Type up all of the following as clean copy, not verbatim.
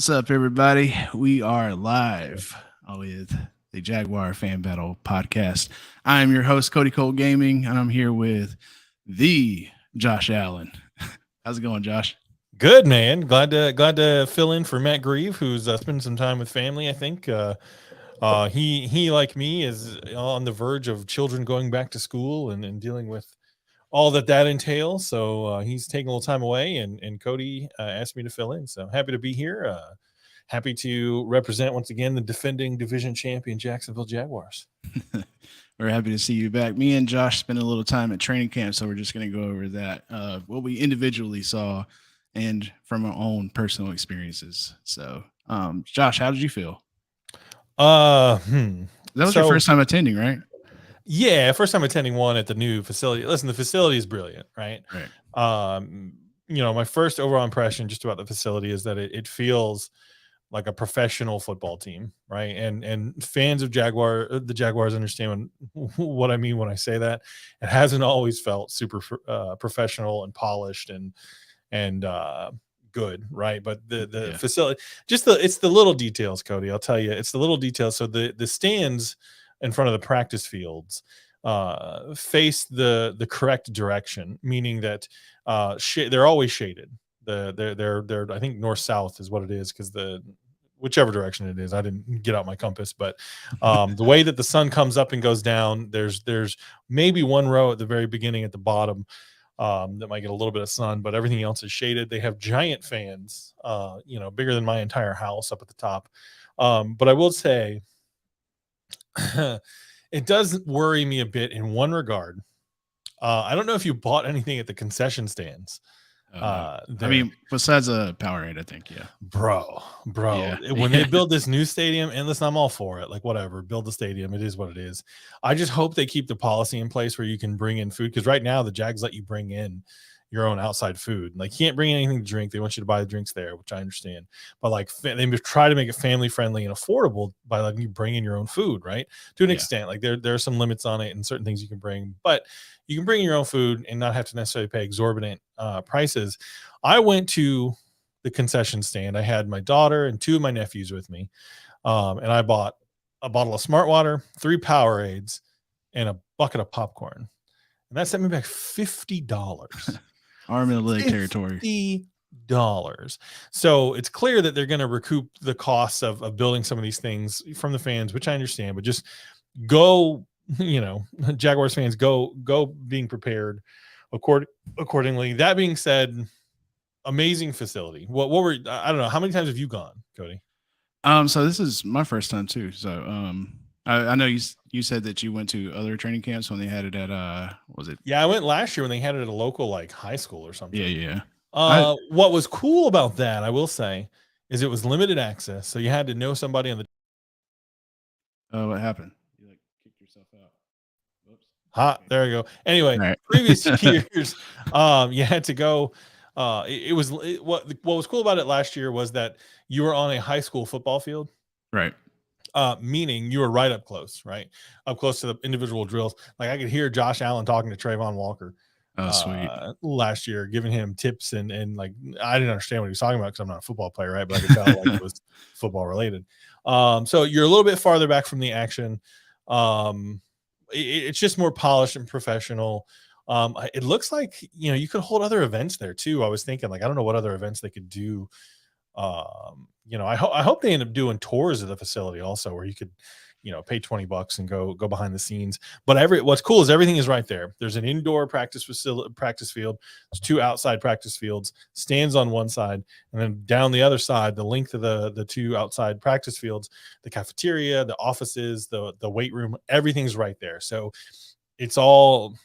What's up, everybody? We are live with the Jaguar Fan Battle podcast. I am your host, Cody Cole Gaming, and I'm here with the Josh Allen. How's it going, Josh? Good, man. Glad to fill in for Matt Grieve, who's spending some time with family. I think he like me is on the verge of children going back to school and dealing with all that entails. So he's taking a little time away, and Cody asked me to fill in. So happy to be here. Happy to represent once again the defending division champion Jacksonville Jaguars. We're happy to see you back. Me and Josh spent a little time at training camp, so we're just going to go over that, what we individually saw and from our own personal experiences. So, Josh, how did you feel? That was your first time attending, right? Yeah, first time attending one at the new facility. Listen, the facility is brilliant, right? My first overall impression just about the facility is that it feels like a professional football team, right? And fans of the Jaguars understand what I mean when I say that. It hasn't always felt super professional and polished and good, right? But the facility, it's the little details, Cody. I'll tell you, it's the little details. So the stands in front of the practice fields face the correct direction, meaning that they're always shaded. They're I think north south is what it is, because whichever direction it is, I didn't get out my compass, but the way that the sun comes up and goes down, there's maybe one row at the very beginning at the bottom that might get a little bit of sun, but everything else is shaded. They have giant fans, bigger than my entire house up at the top. But I will say, it does worry me a bit in one regard. I don't know if you bought anything at the concession stands. I mean, besides a Powerade, I think, yeah. Bro, when they build this new stadium, and listen, I'm all for it. Like, whatever, build the stadium. It is what it is. I just hope they keep the policy in place where you can bring in food, because right now the Jags let you bring in your own outside food. Like, you can't bring anything to drink. They want you to buy the drinks there, which I understand. But like, they try to make it family friendly and affordable by letting you bring in your own food, right? To an extent. Like, there are some limits on it and certain things you can bring, but you can bring your own food and not have to necessarily pay exorbitant prices. I went to the concession stand. I had my daughter and two of my nephews with me, and I bought a bottle of Smart Water, 3 Powerades, and a bucket of popcorn, and that sent me back $50. Arm in the leg territory. $50. So it's clear that they're going to recoup the costs of building some of these things from the fans, which I understand, but just go, Jaguars fans, go being prepared accordingly. That being said, amazing facility. What were, I don't know, how many times have you gone, Cody? So this is my first time too. So I know you said that you went to other training camps when they had it at was it? Yeah, I went last year when they had it at a local like high school or something. Yeah. What was cool about that, I will say, is it was limited access, so you had to know somebody on the. Oh, what happened? You like kicked yourself out. Whoops. There you go. Anyway, right. Previous years, you had to go. What was cool about it last year was that you were on a high school football field, right? Meaning you were right up close to the individual drills. Like, I could hear Josh Allen talking to Trayvon Walker. Oh, sweet. Last year, giving him tips and like, I didn't understand what he was talking about because I'm not a football player, right? But I could tell like it was football related. So you're a little bit farther back from the action. It's just more polished and professional. It looks like, you could hold other events there too. I was thinking, like, I don't know what other events they could do. I hope they end up doing tours of the facility also, where you could, pay $20 and go behind the scenes. But what's cool is everything is right there. There's an indoor practice field. There's 2 outside practice fields, stands on one side, and then down the other side, the length of the 2 outside practice fields, the cafeteria, the offices, the weight room, everything's right there. So it's all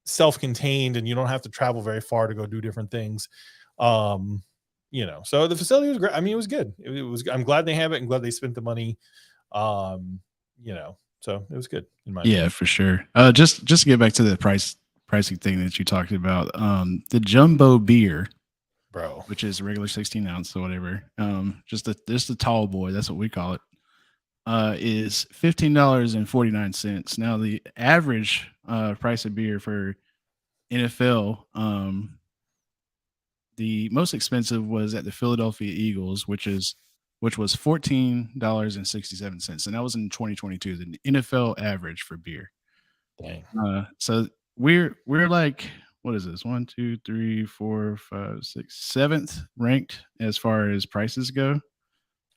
self-contained, and you don't have to travel very far to go do different things. So the facility was great. I mean, it was good. It was. I'm glad they have it, and glad they spent the money. So it was good in my opinion. For sure. Just to get back to the pricing thing that you talked about, the jumbo beer, bro, which is a regular 16 ounce or whatever, just the tall boy, that's what we call it, is $15.49. Now the average price of beer for NFL, the most expensive was at the Philadelphia Eagles, which is which was $14.67, and that was in 2022. The NFL average for beer. Dang. So we're like, what is this? 1, 2, 3, 4, 5, 6, 7th ranked as far as prices go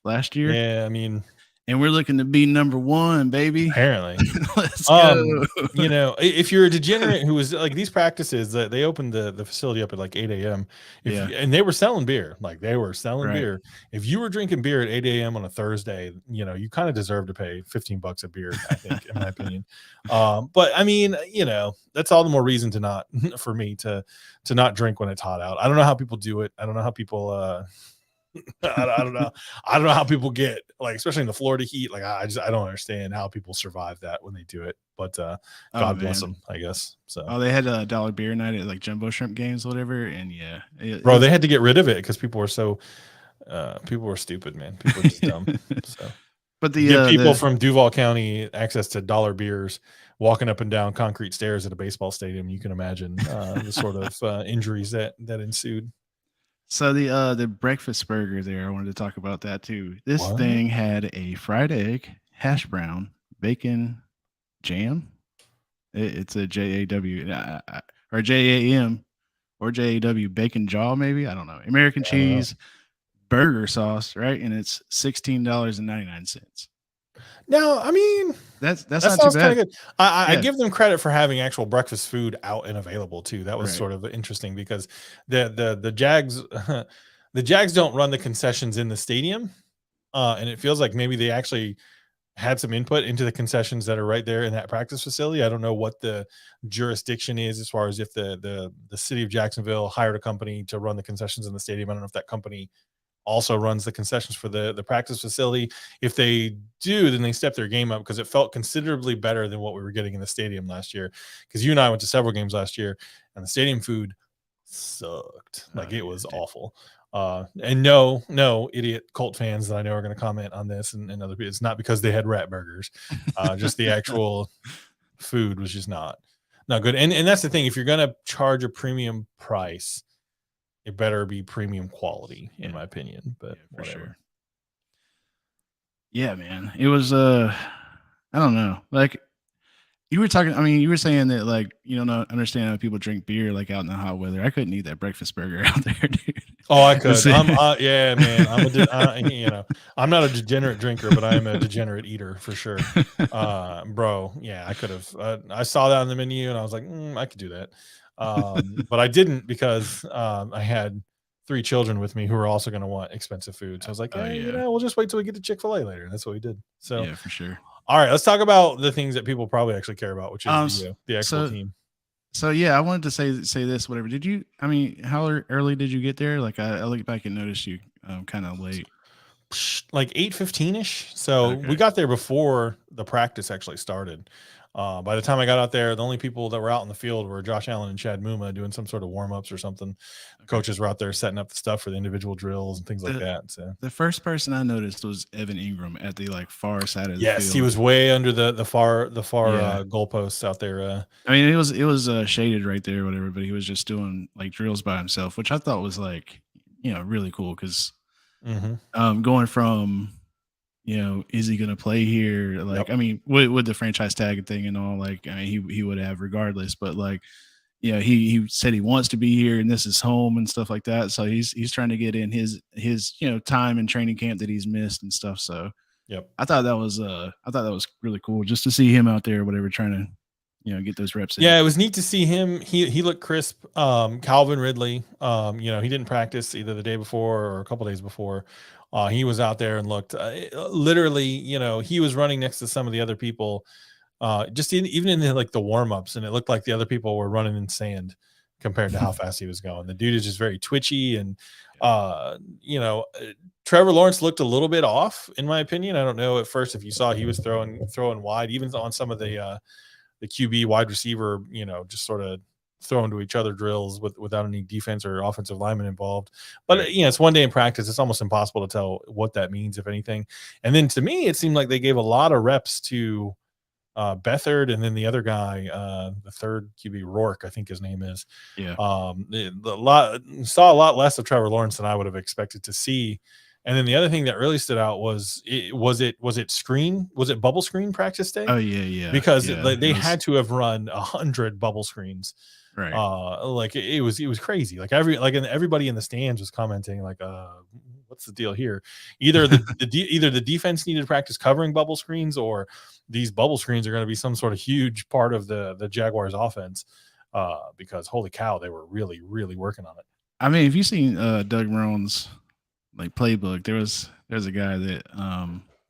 last year. Yeah, I mean, and we're looking to be number 1, baby. Apparently. Let's go. You know, if you're a degenerate who was like these practices that they opened the facility up at like 8 a.m. And they were selling beer, like they were selling beer. If you were drinking beer at 8 a.m. on a Thursday, you know, you kind of deserve to pay $15 a beer, I think, in my opinion. But I mean, you know, that's all the more reason to not, for me to not drink when it's hot out. I don't know how people do it. I don't know how people, I don't know. I don't know how people get, like, especially in the Florida heat. Like, I don't understand how people survive that when they do it. But God bless them, I guess. So they had a dollar beer night at like Jumbo Shrimp games, or whatever. And bro, they had to get rid of it because people were so people were stupid, man. People were just dumb. So, but give people from Duval County access to dollar beers, walking up and down concrete stairs at a baseball stadium. You can imagine the sort of injuries that ensued. So the breakfast burger there, I wanted to talk about that too. This thing had a fried egg, hash brown, bacon, jam. It's a JAW or JAM or JAW bacon jaw, maybe. I don't know. American cheese, burger sauce, right? And it's $16.99. No, I mean that not too bad. Good. I give them credit for having actual breakfast food out and available too. That was sort of interesting because the Jags the Jags don't run the concessions in the stadium, and it feels like maybe they actually had some input into the concessions that are right there in that practice facility. I don't know what the jurisdiction is as far as if the city of Jacksonville hired a company to run the concessions in the stadium. I don't know if that company also runs the concessions for the practice facility. If they do, then they step their game up because it felt considerably better than what we were getting in the stadium last year. Because you and I went to several games last year, and the stadium food sucked. Like it was awful. And no idiot cult fans that I know are going to comment on this and other people. It's not because they had rat burgers. Just the actual food was just not good. And that's the thing. If you're going to charge a premium price, it better be premium quality, in my opinion. But whatever. Sure. Yeah, man. It was I don't know. Like you were talking, I mean, you were saying that like you don't understand how people drink beer like out in the hot weather. I couldn't eat that breakfast burger out there, dude. Oh, I could. Yeah, man. You know, I'm not a degenerate drinker, but I am a degenerate eater for sure. Bro, yeah, I could have. I saw that on the menu and I was like, I could do that. But I didn't because I had 3 children with me who were also going to want expensive food. So I was like, you know, we'll just wait till we get to Chick-fil-A later. And that's what we did. So yeah, for sure. All right, let's talk about the things that people probably actually care about, which is the actual team. So yeah, I wanted to say this, whatever. Did you? I mean, how early did you get there? Like I looked back and noticed you kind of late, like 8:15ish. So we got there before the practice actually started. By the time I got out there, the only people that were out in the field were Josh Allen and Chad Muma doing some sort of warm-ups or something. Coaches were out there setting up the stuff for the individual drills and things like that. So the first person I noticed was Evan Ingram at the like far side of the field. Yes, he was way under the far goalposts out there. I mean, it was shaded right there, or whatever. But he was just doing like drills by himself, which I thought was like really cool because going from is he going to play here? Like, I mean, with the franchise tag thing and all, like, I mean, he would have regardless, but like, he said he wants to be here and this is home and stuff like that. So he's trying to get in his time in training camp that he's missed and stuff. So I thought that was really cool just to see him out there, whatever, trying to, get those reps in. Yeah, it was neat to see him. He looked crisp. Calvin Ridley, he didn't practice either the day before or a couple days before. He was out there and looked literally, he was running next to some of the other people, even in the warm-ups, and it looked like the other people were running in sand compared to how fast he was going. The dude is just very twitchy, and Trevor Lawrence looked a little bit off, in my opinion. I don't know at first if you saw he was throwing wide, even on some of the QB wide receiver, just sort of throwing to each other drills without any defense or offensive lineman involved. But it's one day in practice. It's almost impossible to tell what that means, if anything. And then to me, it seemed like they gave a lot of reps to Beathard, and then the other guy, the third QB, Rourke, I think his name is. Yeah. Saw a lot less of Trevor Lawrence than I would have expected to see. And then the other thing that really stood out was was it bubble screen practice day? Oh yeah, yeah, Because yeah. they It was had to have run 100 bubble screens. right. Like it was crazy. Like and everybody in the stands was commenting like, what's the deal here? Either either the defense needed to practice covering bubble screens, or these bubble screens are going to be some sort of huge part of the Jaguars offense. Because holy cow, they were really, really working on it. I mean, if you've seen Doug Marone's like playbook, there's a guy that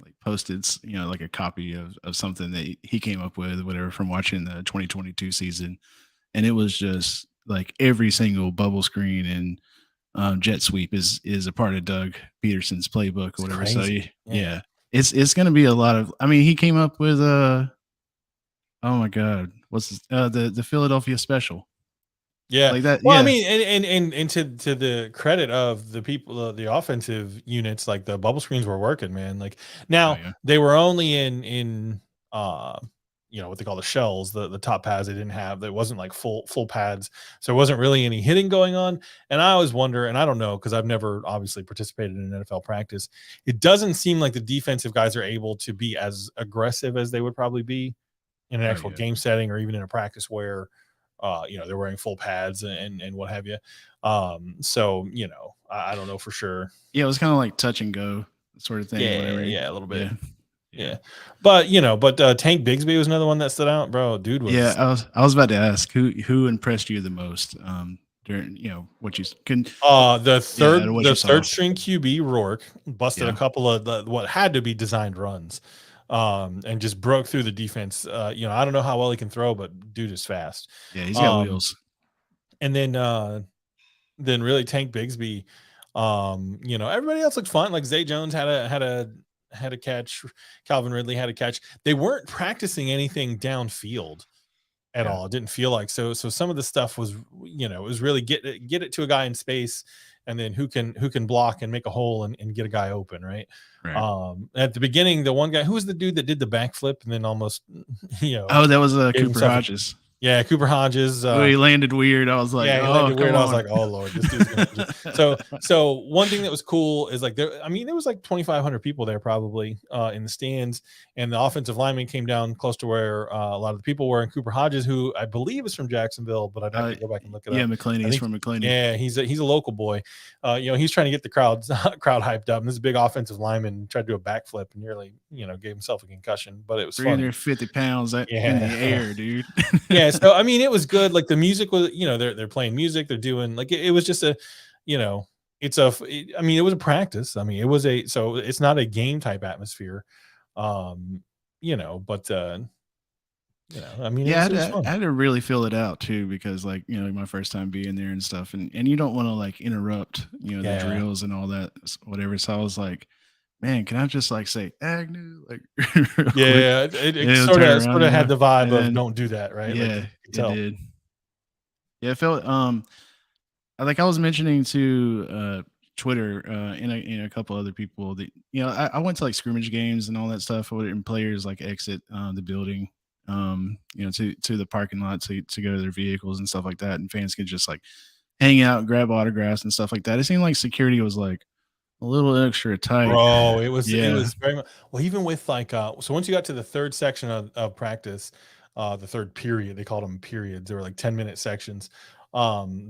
like posted like a copy of something that he came up with, whatever, from watching the 2022 season, and it was just like every single bubble screen and jet sweep is a part of Doug Peterson's playbook or It's whatever. So crazy. yeah, it's going to be a lot of. I mean, he came up with oh my god, what's the Philadelphia special Yeah. like that? Well, I Yeah, mean, and to the credit of the people, the offensive units, like the bubble screens were working, man. Like oh now yeah, they were only in what they call the shells, the top pads they didn't have. That wasn't like full pads, so there wasn't really any hitting going on. And I always wonder, and I don't know because I've never obviously participated in an NFL practice. It doesn't seem like the defensive guys are able to be as aggressive as they would probably be in an oh actual yeah. game setting, or even in a practice where they're wearing full pads and what have you. So I don't know for sure. Yeah, it was kind of like touch and go sort of thing. Yeah, Whenever, yeah, a little bit. yeah, yeah, Yeah, but Tank Bigsby was another one that stood out, bro. Dude yeah. was I was about to ask who impressed you the most during what you can, the yeah, out of what you third saw. string QB Rourke busted a Yeah, couple of what had to be designed runs, and just broke through the defense. I don't know how well he can throw, but dude is fast. yeah, he's got Um, wheels. and then really Tank Bigsby. Everybody else looked fine. Like Zay Jones had a catch. Calvin Ridley had a catch. They weren't practicing anything downfield at Yeah, all. It didn't feel like so. So some of the stuff was, it was really get it to a guy in space, and then who can block and make a hole and get a guy open, right? right. At the beginning, the one guy who was the dude that did the backflip and then almost, Oh, that was gave Cooper himself Hodges. yeah, Cooper Hodges. Oh, he landed weird. I was like, Yeah, he oh, landed weird. come I was on. like, "Oh Lord, this dude's gonna." So one thing that was cool is like there. I mean, there was like 2,500 people there probably in the stands, and the offensive lineman came down close to where a lot of the people were. And Cooper Hodges, who I believe is from Jacksonville, but I'd have to go back and look it Yeah, up. McClaney. I He's think, from McClaney. yeah, he's a local boy. He's trying to get the crowd hyped up. And this big offensive lineman tried to do a backflip and nearly gave himself a concussion, but it was funny. 350 pounds in the Yeah. air, dude. Yeah, so I mean, it was good. Like the music was, they're playing music, they're doing like it was just a, I mean, it was a practice. I mean, so it's not a game type atmosphere, but I mean, Yeah, it was fun. I had to really feel it out too because my first time being there and stuff, and you don't want to like interrupt the Yeah, drills and all that whatever. So I was like, man, can I just like say Agnew like real quick? yeah, And it it'll sort turn of around, had the vibe and of then don't do that, right? Like yeah, you could it tell. did. Yeah, it felt like I was mentioning to Twitter and a couple other people that I went to like scrimmage games and all that stuff, and players like exit the building, to the parking lot to go to their vehicles and stuff like that, and fans could just like hang out, grab autographs and stuff like that. It seemed like security was like a little extra tight. Bro, it Yeah, was very much well, even with like so once you got to the third section of practice, the third period, they called them periods. They were like 10-minute sections.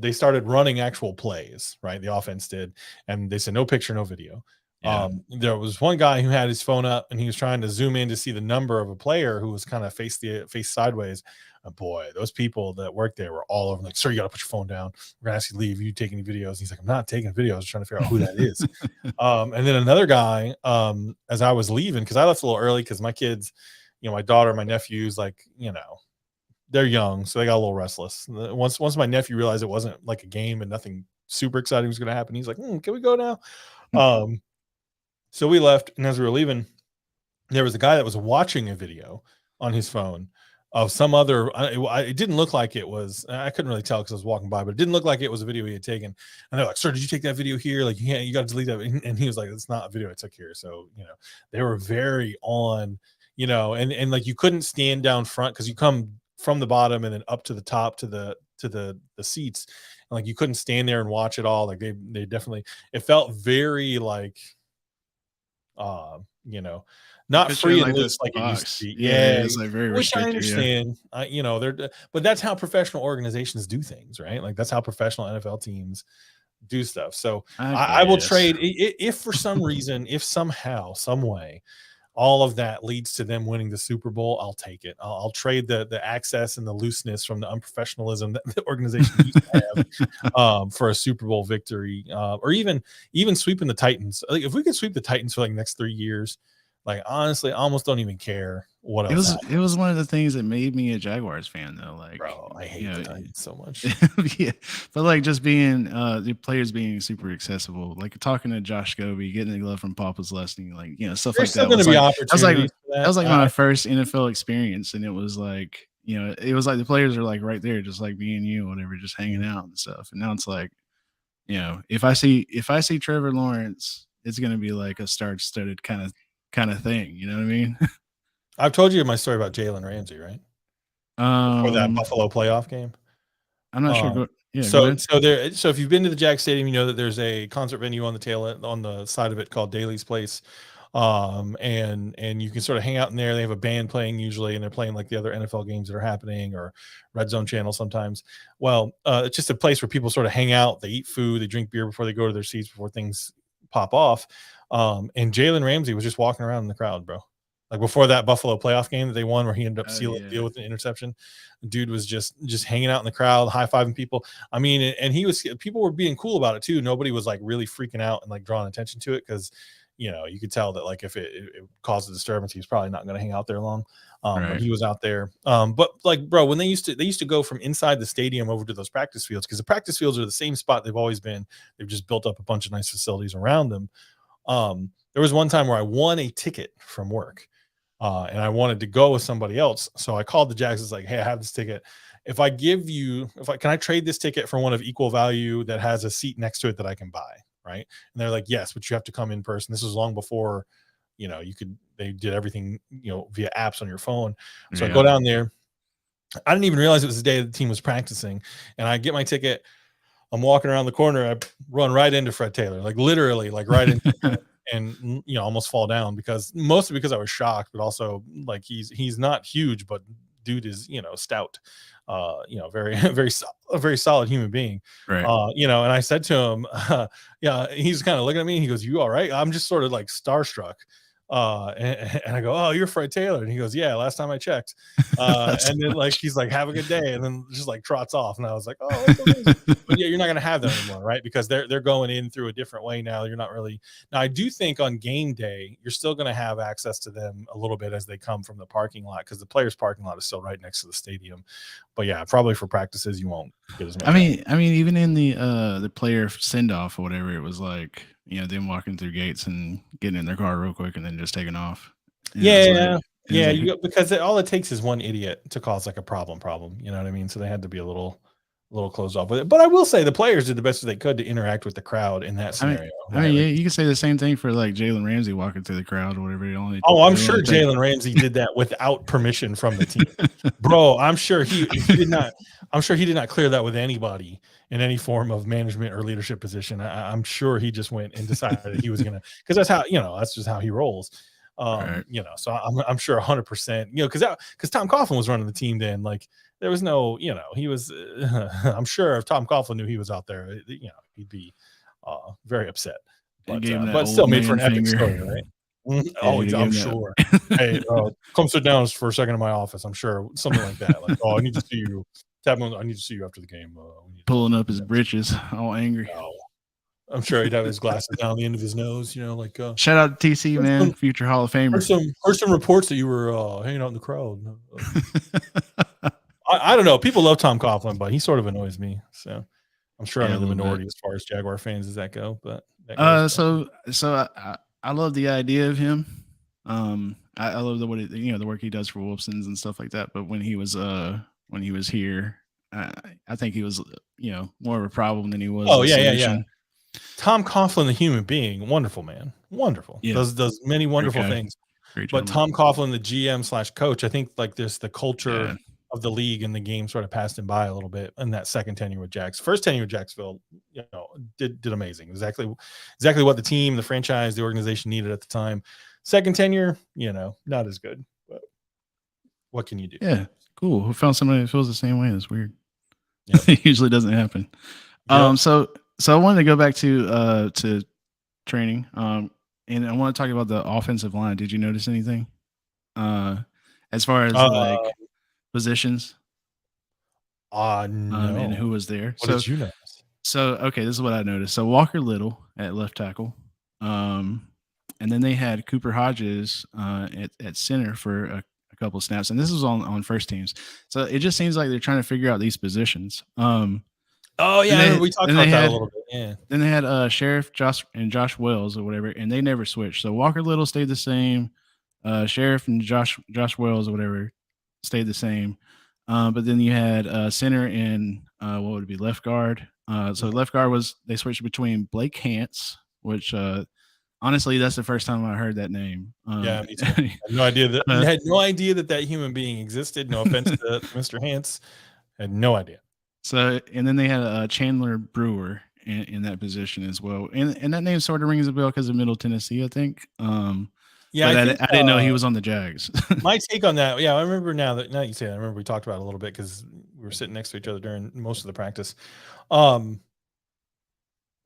They started running actual plays, right? The offense did, and they said no picture, no video. yeah. There was one guy who had his phone up and he was trying to zoom in to see the number of a player who was kind of face sideways. And boy, those people that worked there were all over like, sir, you got to put your phone down. We're gonna ask you to leave. You take any videos? And he's like, I'm not taking videos. I'm trying to figure out who that is. And then another guy, as I was leaving, because I left a little early because my kids, my daughter, my nephews, like, they're young, so they got a little restless. Once my nephew realized it wasn't like a game and nothing super exciting was going to happen, he's like, can we go now? So we left, and as we were leaving, there was a guy that was watching a video on his phone of some other. It didn't look like it was. I couldn't really tell because I was walking by, but it didn't look like it was a video he had taken. And they're like, "Sir, did you take that video here? Like, you got to delete that." And he was like, "It's not a video I took here." So they were very on. And like you couldn't stand down front because you come from the bottom and then up to the top to the seats. And like you couldn't stand there and watch it all. Like they definitely. It felt very like You know, not free and like loose this like it used to box. be. Yeah, Yeah, it's like very which I restricted. Yeah. understand. You know, but that's how professional organizations do things, right? Like that's how professional NFL teams do stuff. So I will trade if for some reason, if somehow, some way, all of that leads to them winning the Super Bowl, I'll take it. I'll trade the access and the looseness from the unprofessionalism that the organization used to have for a Super Bowl victory, or even sweeping the Titans. Like if we could sweep the Titans for like the next 3 years, like honestly, I almost don't even care what else happens. It was one of the things that made me a Jaguars fan, though. Like, bro, I hate the Titans so much. Yeah, but like just being the players being super accessible, like talking to Josh Cody, getting the glove from Papa's Leslie, like stuff There's like still that. going to be That opportunities for that was like that. my first NFL experience, and it was like it was like the players are like right there, just like me and you, whatever, just hanging out and stuff. And now it's like, if I see Trevor Lawrence, it's gonna be like a star-studded kind of thing. You know what I mean? I've told you my story about Jalen Ramsey, right? For that Buffalo playoff game. I'm not sure. Go ahead. So if you've been to the Jag Stadium, you know that there's a concert venue on the side of it called Daly's Place. And you can sort of hang out in there. They have a band playing usually, and they're playing like the other NFL games that are happening, or Red Zone Channel sometimes. Well, it's just a place where people sort of hang out. They eat food, they drink beer before they go to their seats before things pop off. And Jalen Ramsey was just walking around in the crowd, bro. Like before that Buffalo playoff game that they won, where he ended up sealing the deal with an interception. Dude was just hanging out in the crowd, high-fiving people. I mean, and people were being cool about it too. Nobody was like really freaking out and like drawing attention to it, because you could tell that like if it caused a disturbance, he's probably not going to hang out there long. Right. But he was out there. But like, bro, when they used to go from inside the stadium over to those practice fields, because the practice fields are the same spot they've always been. They've just built up a bunch of nice facilities around them. There was one time where I won a ticket from work. And I wanted to go with somebody else. So I called the Jags. It's like, hey, I have this ticket. Can I trade this ticket for one of equal value that has a seat next to it that I can buy? Right. And they're like, yes, but you have to come in person. This was long before, they did everything, via apps on your phone. So I go down there. I didn't even realize it was the day the team was practicing, and I get my ticket. I'm walking around the corner. I run right into Fred Taylor, like literally like right into him. And almost fall down, mostly because I was shocked, but also like he's not huge, but dude is stout, very a very solid human being, right? And I said to him, yeah, he's kind of looking at me and he goes, "You all right?" I'm just sort of like starstruck, and I go, "Oh, you're Fred Taylor," and he goes, "Yeah, last time I checked," and then like he's like, "Have a good day," and then just like trots off, and I was like, "Oh, but yeah, you're not gonna have that anymore, right? Because they're going in through a different way now. You're not really now. I do think on game day, you're still gonna have access to them a little bit as they come from the parking lot, because the players' parking lot is still right next to the stadium. But yeah, probably for practices, you won't get as much. I mean, even in the player send off or whatever, it was like them walking through gates and getting in their car real quick and then just taking off. Because all it takes is one idiot to cause like a problem. You know what I mean? So they had to be a little closed off with it. But I will say the players did the best they could to interact with the crowd in that scenario. You can say the same thing for like Jalen Ramsey walking through the crowd or whatever. I'm sure Jalen Ramsey did that without permission from the team, bro. I'm sure he did not. I'm sure he did not clear that with anybody in any form of management or leadership position. I'm sure he just went and decided he was gonna, because that's how that's just how he rolls. Right. So I'm sure 100%, because Tom Coughlin was running the team then. Like there was no, he was. I'm sure if Tom Coughlin knew he was out there, he'd be very upset. But still made for an epic story, right? I'm sure. Hey, come sit down for a second in my office. I'm sure something like that. Like, I need to see you. I need to see you after the game. Pulling up his britches, all angry. I'm sure he'd have his glasses down the end of his nose, like shout out to TC, man, future Hall of Famer. Heard some reports that you were hanging out in the crowd. I don't know. People love Tom Coughlin, but he sort of annoys me. So I'm sure I'm in the minority as far as Jaguar fans as that go. But so I love the idea of him. I love the work he does for Wolfsons and stuff like that. But when he was here, I think he was more of a problem than he was. Yeah. Tom Coughlin, the human being, wonderful man, wonderful. Yeah. Does many wonderful things. But Tom Coughlin, the GM / coach, I think like the culture of the league, and the game sort of passed him by a little bit in that second tenure with Jax. First tenure with Jacksonville, did amazing. Exactly what the team, the franchise, the organization needed at the time. Second tenure, not as good. But what can you do? Yeah, cool. Who found somebody that feels the same way? That's weird. Yep. It usually doesn't happen. Yep. So I wanted to go back to training. And I want to talk about the offensive line. Did you notice anything? As far as like positions? No. And who was there? What did you notice? So okay, this is what I noticed. So Walker Little at left tackle. And then they had Cooper Hodges at center for a couple of snaps, and this was on first teams. So it just seems like they're trying to figure out these positions. Oh yeah, we talked about that a little bit. Yeah. Then they had Sheriff Josh Wells or whatever, and they never switched. So Walker Little stayed the same. Sheriff and Josh Wells or whatever stayed the same. But then you had center and what would it be, left guard. So left guard they switched between Blake Hance, which honestly, that's the first time I heard that name. Yeah, me too. I had no idea that I had no idea that human being existed. No offense to Mr. Hance, I had no idea. So, and then they had Chandler Brewer in that position as well, and that name sort of rings a bell because of Middle Tennessee, I think. Yeah, I didn't know he was on the Jags. My take on that, I remember now you say that. I remember we talked about it a little bit because we were sitting next to each other during most of the practice.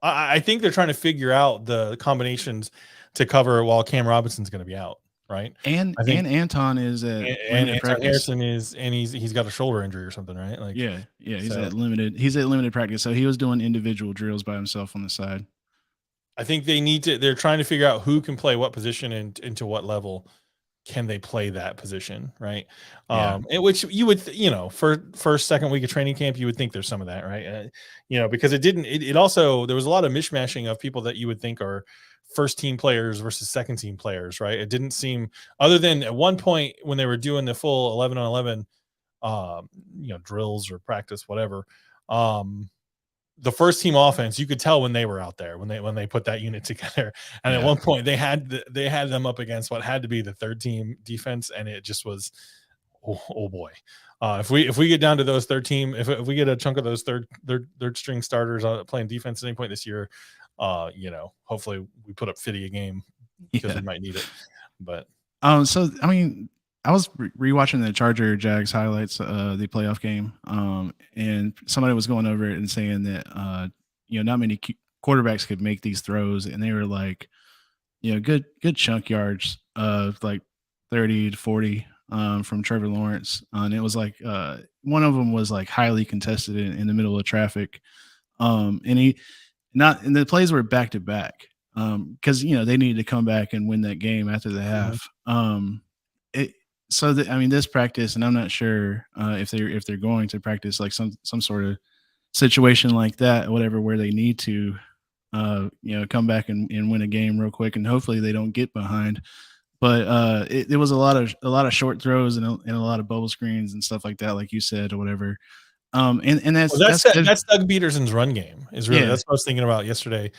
I think they're trying to figure out the combinations to cover while Cam Robinson's going to be out, right? And Anton is at and Harrison is, and he's got a shoulder injury or something, right? Like he's at limited practice, so he was doing individual drills by himself on the side. I think they're trying to figure out who can play what position and into what level can they play that position, right? Which you would, for first, second week of training camp, you would think there's some of that, right? Because it also, there was a lot of mishmashing of people that you would think are first team players versus second team players, right? It didn't seem, other than at one point when they were doing the full 11 on 11, drills or practice, whatever. The first team offense, you could tell when they were out there, when they put that unit together. And at one point they had them up against what had to be the third team defense. And it just was, oh boy. If we get down to those third team, if we get a chunk of those third string starters playing defense at any point this year, hopefully we put up 50 a game because we might need it. But so I mean, I was rewatching the Charger Jags highlights, the playoff game, and somebody was going over it and saying that not many quarterbacks could make these throws, and they were like, good chunk yards of like 30 to 40 from Trevor Lawrence, and it was like one of them was like highly contested in the middle of traffic, and the plays were back to back because they needed to come back and win that game after the half. So this practice, and I'm not sure if they're going to practice like some sort of situation like that, or whatever, where they need to, come back and win a game real quick, and hopefully they don't get behind. But it was a lot of short throws and a lot of bubble screens and stuff like that, like you said, or whatever. And that's Doug Peterson's run game is really that's what I was thinking about yesterday.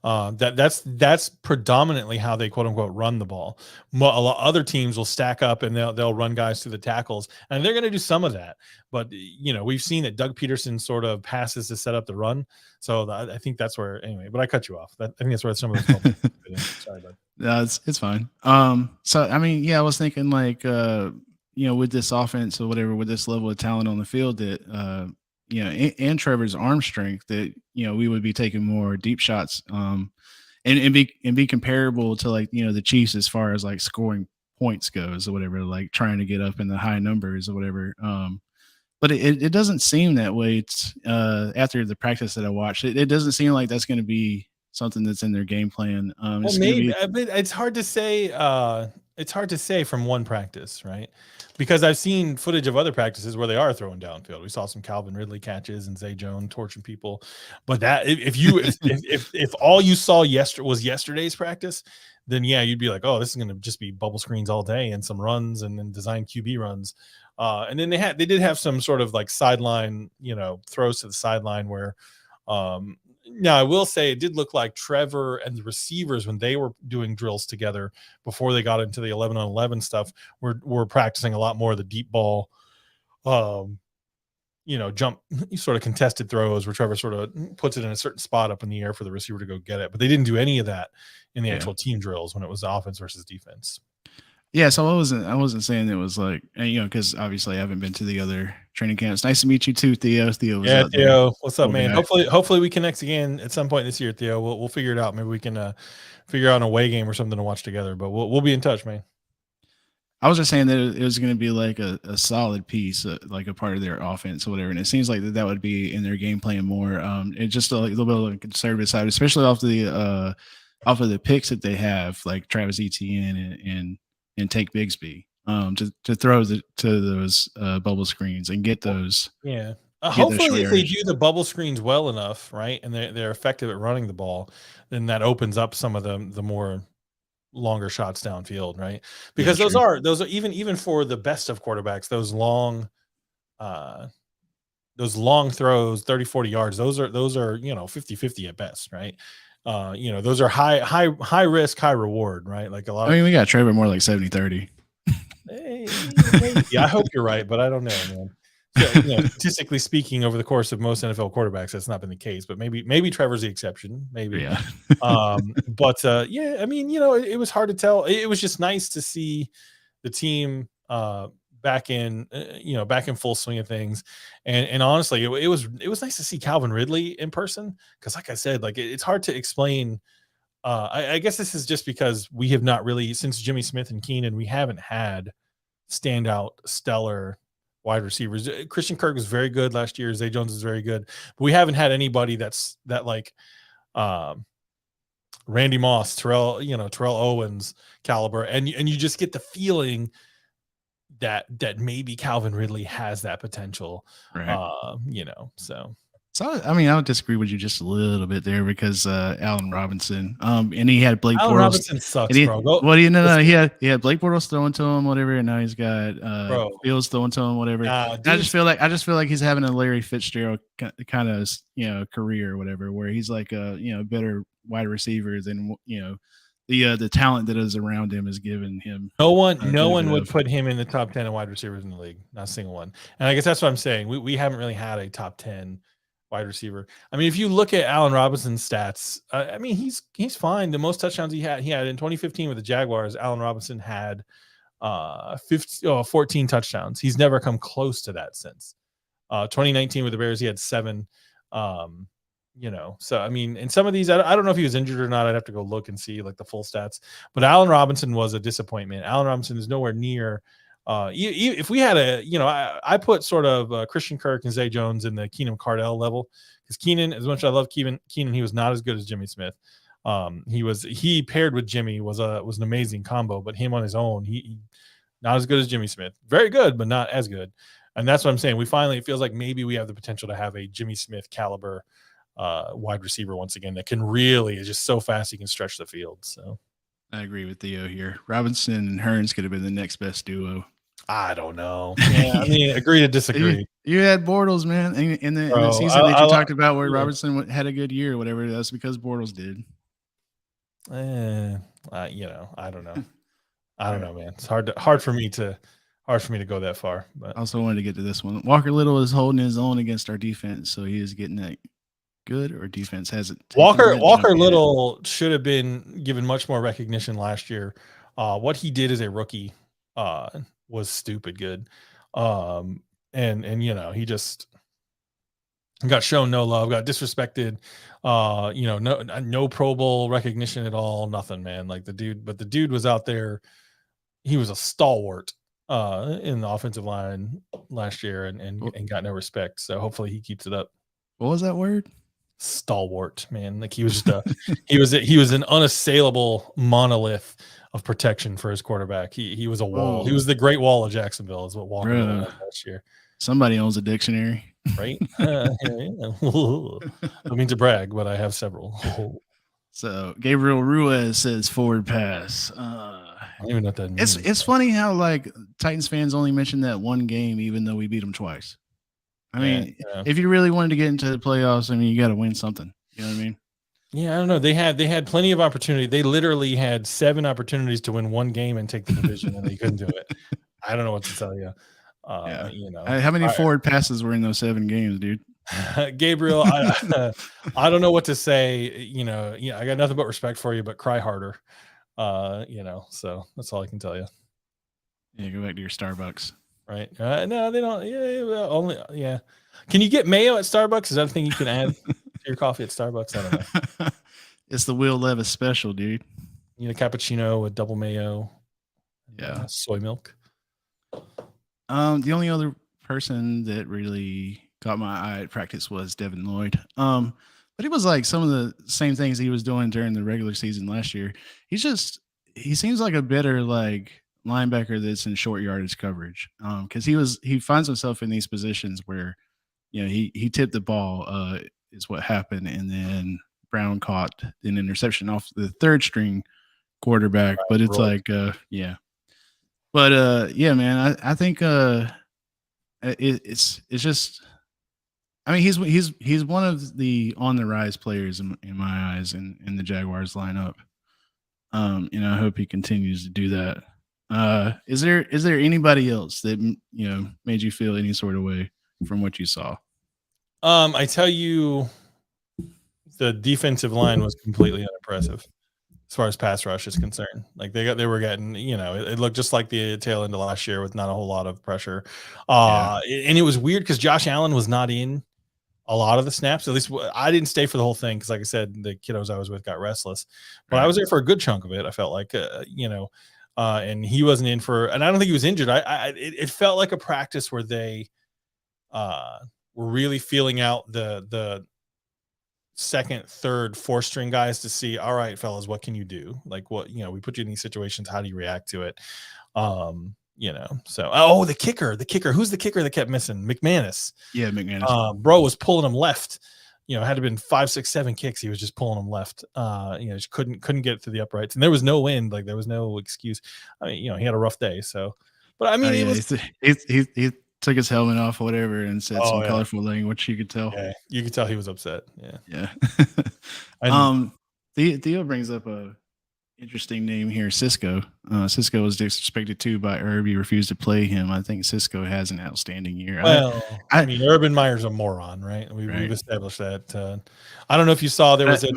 That's predominantly how they quote unquote run the ball. Other teams will stack up and they'll run guys through the tackles, and they're going to do some of that. But we've seen that Doug Peterson sort of passes to set up the run. So I think that's where, anyway. But I cut you off. I think that's where some of those. Sorry, bud. No, it's fine. So I was thinking like with this offense or whatever, with this level of talent on the field, that and Trevor's arm strength, that we would be taking more deep shots, and be comparable to like the Chiefs as far as like scoring points goes or whatever, like trying to get up in the high numbers or whatever. But it doesn't seem that way. It's after the practice that I watched, it doesn't seem like that's going to be something that's in their game plan. Maybe it's hard to say. It's hard to say from one practice, right? Because I've seen footage of other practices where they are throwing downfield. We saw some Calvin Ridley catches and Zay Jones torching people. But that if all you saw was yesterday's practice, then you'd be like, oh, this is going to just be bubble screens all day and some runs and then design QB runs. And then they did have some sort of like sideline, throws to the sideline where now I will say it did look like Trevor and the receivers, when they were doing drills together before they got into the 11 on 11 stuff, were practicing a lot more of the deep ball jump sort of contested throws where Trevor sort of puts it in a certain spot up in the air for the receiver to go get it. But they didn't do any of that in the actual team drills when it was offense versus defense. Yeah, so I wasn't saying it was like, because obviously I haven't been to the other training camps. Nice to meet you too, Theo. Theo was out there. Theo, what's up, Cool man? guy. Hopefully we connect again at some point this year, Theo. We'll figure it out. Maybe we can figure out an away game or something to watch together. But we'll be in touch, man. I was just saying that it was going to be like a solid piece, like a part of their offense or whatever. And it seems like that would be in their game plan more. It's just a little bit on the conservative side, especially off the picks that they have, like Travis Etienne and Take Bigsby, to throw to those bubble screens and get those. Yeah. Hopefully, if they do the bubble screens well enough, right, and they're effective at running the ball, then that opens up some of the more longer shots downfield, right? Because those are even for the best of quarterbacks, those long throws, 30-40 yards, those are 50-50 at best, right? Those are high risk, high reward, right? Like a lot we got Trevor more like 70-30. Yeah, I hope you're right, but I don't know, man. So, statistically speaking, over the course of most NFL quarterbacks, that's not been the case. But maybe Trevor's the exception. Maybe, yeah. Yeah, I mean, it was hard to tell. It was just nice to see the team back in full swing of things. And honestly, it was nice to see Calvin Ridley in person because, like I said, like it's hard to explain. I guess this is just because we have not really, since Jimmy Smith and Keenan, we haven't had standout stellar wide receivers. Christian Kirk was very good last year. Zay Jones is very good, but we haven't had anybody that like Randy Moss, Terrell Owens caliber. And you just get the feeling that maybe Calvin Ridley has that potential, right. So I mean, I would disagree with you just a little bit there because Allen Robinson, and he had Blake Allen Bortles. Robinson sucks, bro. He had Blake Bortles throwing to him, whatever, and now he's got Fields throwing to him, whatever. I just feel like he's having a Larry Fitzgerald kind of career or whatever, where he's like a better wide receiver than the talent that is around him is giving him. No one would put him in the top 10 of wide receivers in the league, not a single one. And I guess that's what I'm saying. We haven't really had a top 10 wide receiver. I mean, if you look at Allen Robinson's stats, I mean, he's fine. The most touchdowns he had in 2015 with the Jaguars, Allen Robinson had 14 touchdowns. He's never come close to that since. 2019 with the Bears, he had 7. So I mean, in some of these, I don't know if he was injured or not. I'd have to go look and see like the full stats. But Allen Robinson was a disappointment. Allen Robinson is nowhere near. If we had I put sort of Christian Kirk and Zay Jones in the Keenan Cardell level because Keenan, as much as I love Keenan, he was not as good as Jimmy Smith. He paired with Jimmy was an amazing combo, but him on his own, he not as good as Jimmy Smith. Very good, but not as good. And that's what I'm saying. It feels like maybe we have the potential to have a Jimmy Smith caliber wide receiver once again that can really is just so fast he can stretch the field. So I agree with Theo here. Robinson and Hearns could have been the next best duo. I don't know. Yeah, I mean, agree to disagree. You had Bortles, man, in the season that you talked about where Robinson had a good year or whatever. That's because Bortles did. I don't know. I don't know, man. It's hard for me to go that far. But I also wanted to get to this one. Walker Little is holding his own against our defense, so he is getting that good. Or defense hasn't. Walker Little should have been given much more recognition last year. What he did as a rookie was stupid good. He just got shown no love, got disrespected. No Pro Bowl recognition at all, nothing, man. Like the dude was out there. He was a stalwart in the offensive line last year and got no respect. So hopefully he keeps it up. What was that word? Stalwart, man. Like he was just he was an unassailable monolith of protection for his quarterback. He was a wall. Oh. He was the Great Wall of Jacksonville is what Walker was last year. Somebody owns a dictionary, right? I mean to brag, but I have several. So Gabriel Ruiz says forward pass. I don't even know what that means. It's funny how like Titans fans only mention that one game, even though we beat them twice. I mean, if you really wanted to get into the playoffs, I mean, you got to win something. You know what I mean? Yeah, I don't know. They had plenty of opportunity. They literally had 7 opportunities to win one game and take the division, and they couldn't do it. I don't know what to tell you. Yeah. You know, How many forward passes were in those 7 games, dude? Gabriel, I don't know what to say. You know, I got nothing but respect for you, but cry harder. You know, so that's all I can tell you. Yeah, go back to your Starbucks. Right? No, they don't. Yeah, well, only yeah. Can you get mayo at Starbucks? Is that a thing you can add to your coffee at Starbucks? I don't know. It's the Will Levis special, dude. You know, cappuccino with double mayo. Yeah. Soy milk. The only other person that really caught my eye at practice was Devin Lloyd. But it was like some of the same things he was doing during the regular season last year. He seems like a better like linebacker that's in short yardage coverage. Because he finds himself in these positions where, you know, he tipped the ball, is what happened, and then Brown caught an interception off the third string quarterback. But it's like, yeah. But yeah, man, I think it's just. I mean, he's one of the on the rise players in my eyes in the Jaguars lineup. You know, I hope he continues to do that. Is there anybody else that, you know, made you feel any sort of way from what you saw? I tell you, the defensive line was completely unimpressive as far as pass rush is concerned. Like they were getting, you know, it looked just like the tail end of last year with not a whole lot of pressure. And it was weird because Josh Allen was not in a lot of the snaps. At least I didn't stay for the whole thing because, like I said, the kiddos I was with got restless. But I was there for a good chunk of it. I felt like, you know, and he wasn't in for, and I don't think he was injured. It felt like a practice where they were really feeling out the second, third, fourth string guys to see, all right, fellas, what can you do? Like, what, you know, we put you in these situations. How do you react to it? You know, so the kicker, who's the kicker that kept missing? McManus. Yeah, McManus. Bro was pulling him left. You know, had to been 5, 6, 7 kicks. He was just pulling them left. You know, just couldn't get to the uprights, and there was no wind. Like there was no excuse. I mean, you know, he had a rough day. So, but I mean, he took his helmet off or whatever and said some colorful language. You could tell. Yeah, you could tell he was upset. Yeah. Theo brings up a interesting name here, Cisco. Cisco was disrespected too by Herb. He refused to play him. I think Cisco has an outstanding year. Well, I mean, Urban Meyer's a moron, right? We've established that. I don't know if you saw there was I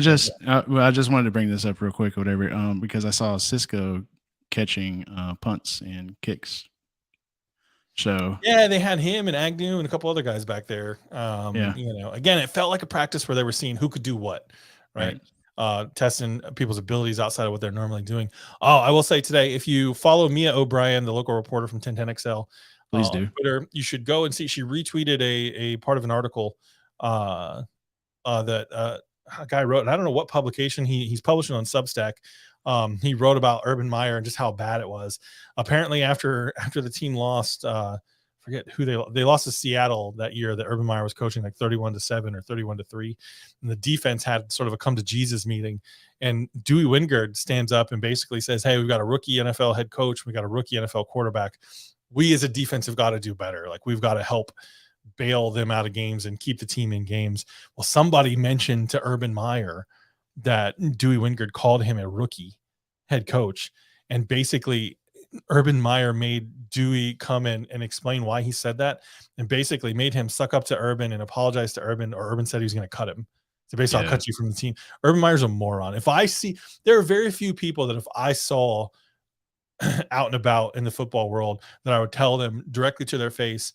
just wanted to bring this up real quick, or whatever, because I saw Cisco catching punts and kicks. So yeah, they had him and Agnew and a couple other guys back there. You know, again, it felt like a practice where they were seeing who could do what, right? Testing people's abilities outside of what they're normally doing. Oh, I will say today, if you follow Mia O'Brien, the local reporter from 1010XL, please do. Twitter, you should go and see. She retweeted a part of an article that a guy wrote. And I don't know what publication he's publishing on Substack. He wrote about Urban Meyer and just how bad it was. Apparently, after the team lost, forget who they lost to Seattle that year, that Urban Meyer was coaching, like 31-7 or 31-3, and the defense had sort of a come to Jesus meeting. And Dewey Wingard stands up and basically says, "Hey, we've got a rookie NFL head coach, we got a rookie NFL quarterback. We as a defense have got to do better. Like we've got to help bail them out of games and keep the team in games." Well, somebody mentioned to Urban Meyer that Dewey Wingard called him a rookie head coach, and basically Urban Meyer made Dewey come in and explain why he said that, and basically made him suck up to Urban and apologize to Urban, or Urban said he was going to cut him. So basically, I'll cut you from the team. Urban Meyer's a moron. There are very few people that if I saw out and about in the football world that I would tell them directly to their face,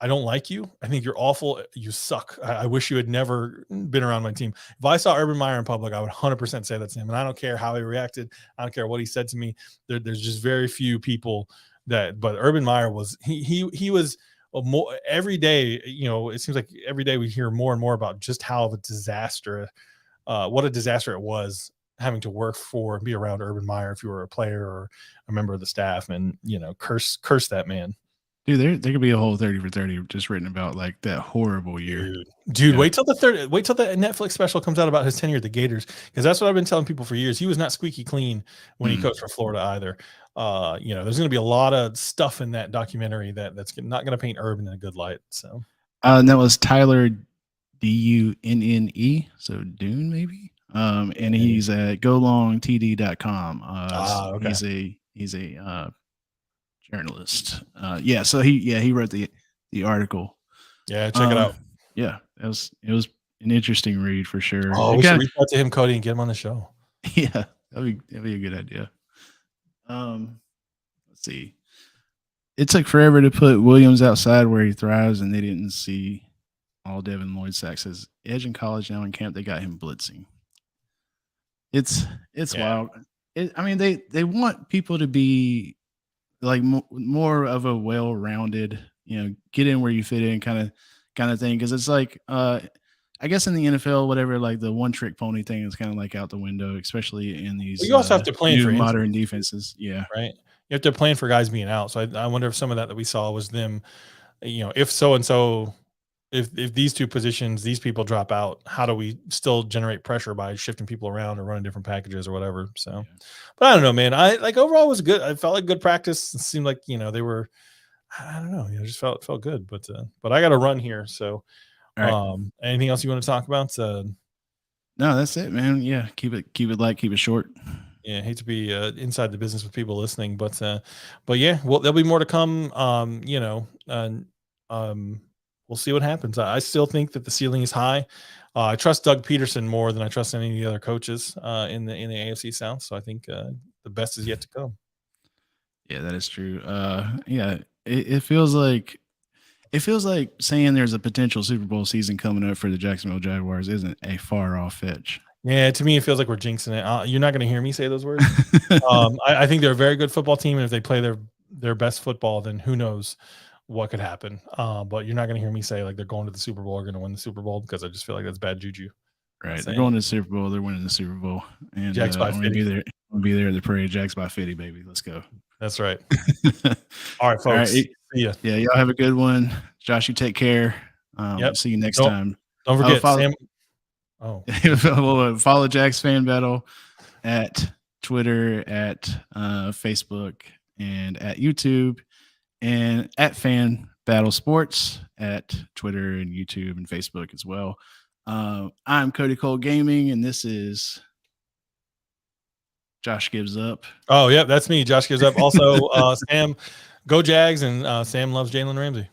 I don't like you. I think you're awful. You suck. I wish you had never been around my team. If I saw Urban Meyer in public, I would 100% say that to him. And I don't care how he reacted. I don't care what he said to me. There's just very few people but Urban Meyer was, he was more every day. You know, it seems like every day we hear more and more about just how of a disaster, what a disaster it was having to work for and be around Urban Meyer if you were a player or a member of the staff, and, you know, curse that man. Dude, there could be a whole 30 for 30 just written about like that horrible year. Dude, wait till the Netflix special comes out about his tenure at the Gators, because that's what I've been telling people for years. He was not squeaky clean when he coached for Florida either. You know, there's going to be a lot of stuff in that documentary that's not going to paint Urban in a good light. So, and that was Tyler Dunne, so Dune maybe. And he's at golongtd.com. Okay. He's a journalist. Yeah, so he wrote the article. Yeah, check it out. Yeah, it was an interesting read for sure. Oh, we should reach out to him, Cody, and get him on the show. Yeah, that'd be a good idea. Let's see. It took forever to put Williams outside where he thrives, and they didn't see all Devin Lloyd sacks. Says edge in college, now in camp they got him blitzing. It's wild. I mean, they want people to be like more of a well-rounded, get in where you fit in kind of thing. Because it's like, I guess in the NFL, whatever, like the one trick pony thing is kind of like out the window, especially in these. You also have to plan for modern defenses. Yeah, right. You have to plan for guys being out. So I wonder if some of that we saw was them. If so and so. If these two positions, these people drop out, how do we still generate pressure by shifting people around or running different packages or whatever? So, but I don't know, man. I like overall was good. I felt like good practice. It seemed like they were. I don't know. Just felt good. But I got to run here. So, anything else you want to talk about? No, that's it, man. Yeah, keep it light, keep it short. Yeah, I hate to be inside the business with people listening, but yeah, well, there'll be more to come. We'll see what happens. I still think that the ceiling is high. I trust Doug Peterson more than I trust any of the other coaches in the AFC South. So I think the best is yet to come. Yeah, that is true. Yeah, it feels like saying there's a potential Super Bowl season coming up for the Jacksonville Jaguars isn't a far off fetch. Yeah, to me, it feels like we're jinxing it. You're not going to hear me say those words. I think they're a very good football team, and if they play their best football, then who knows what could happen. But you're not going to hear me say like they're going to the Super Bowl or going to win the Super Bowl, because I just feel like that's bad juju. Right. They're going to the Super Bowl. They're winning the Super Bowl. And Jags by 50. We'll be there at the parade. Jags by 50, baby. Let's go. That's right. All right, folks. All right. See ya. Yeah, y'all have a good one. Josh, you take care. See you next time. Don't forget, Sam. Follow Jags Fan Battle at Twitter, at Facebook, and at YouTube, and at Fan Battle Sports at Twitter and YouTube and Facebook as well. I'm Cody Cole Gaming, and this is Josh Gives Up. Oh, yeah, that's me. Josh Gives Up. Also, Sam, go Jags, and Sam loves Jalen Ramsey.